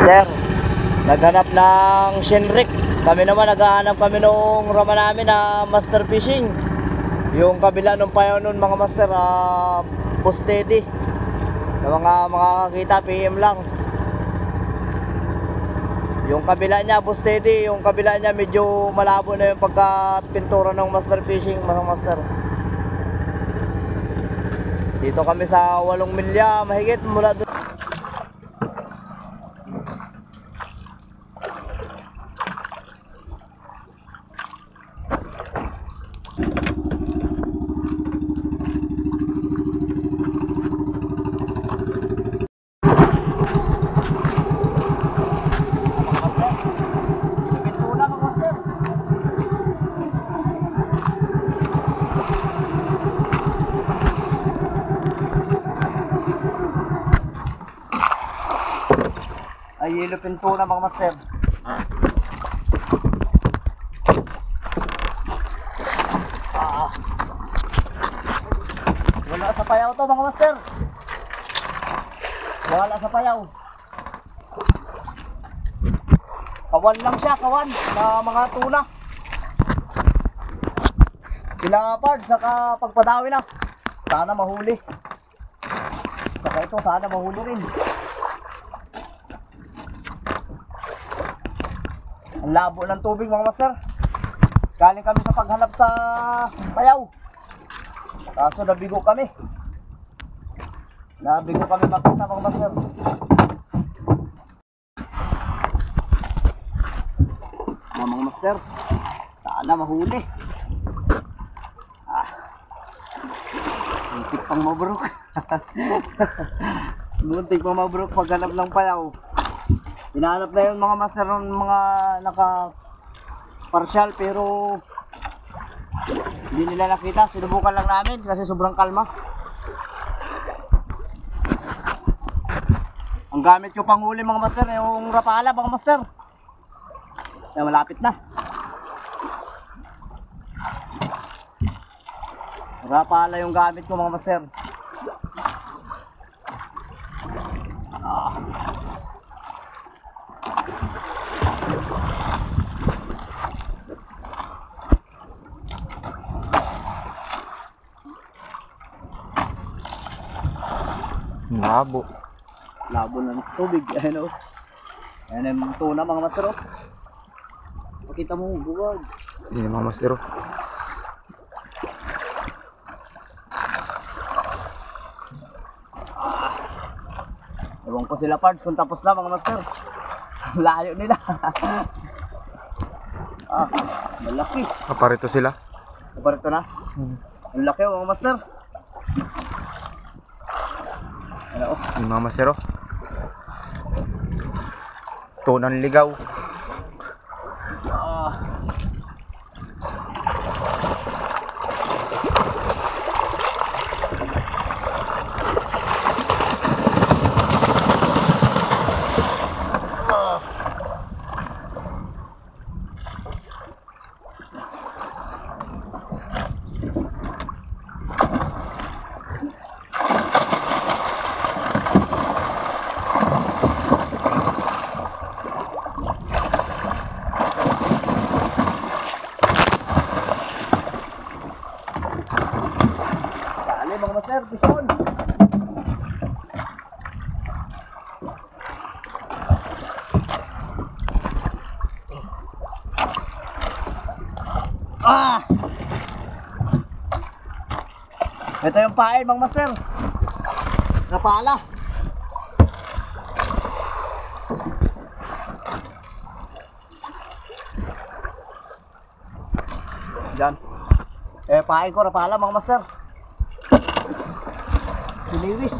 Sir, naghanap ng Shinrik. Kami naman naghahanap kami nung rama namin na master fishing. Yung kabila nung payaw nun mga master, steady. Sa mga makakakita, PM lang. Yung kabila niya steady, yung kabila niya medyo malabo na yung pagka-pintura ng master fishing mga master. Dito kami sa 8 milya mahigit mula doon. Ay, yellow pinto na mga master. Wala sa payaw to mga master. Wala sa payaw. Kawan lang siya, kawan na mga tuna. Sila part saka pagpadawi na. Sana mahuli. Saka ito sana mahuli rin. Ang labo ng tubig mga master. Galing kami sa paghanap sa payaw. Kaso nabigo kami. Nabigo kami makita mga master. Mga master, sana mahuli. Muntik pang mabrok. Muntik pang mabrok paghanap ng payaw. Hinahanap na yun mga master ng mga naka-partial pero hindi nila nakita. Sinubukan lang namin kasi sobrang kalma. Ang gamit ko pang huli mga master yung rapala mga master. Na malapit na. Rapala yung gamit ko mga master. Labo. Labo ng tubig. Ayan o. Ayan yung tuna mga master o. Pakita mo buwag. Hindi mga master o. Ewan ko sila parts kung tapos na mga master. Layo nila. Malaki. Kaparito sila. Kaparito na. Ang laki o mga master. Ano? Yung mga master o. Tunang ligaw. Mga master, bison. Ito yung pain mga master. Napala. Diyan. Pain ko napala mga master. Siniwis.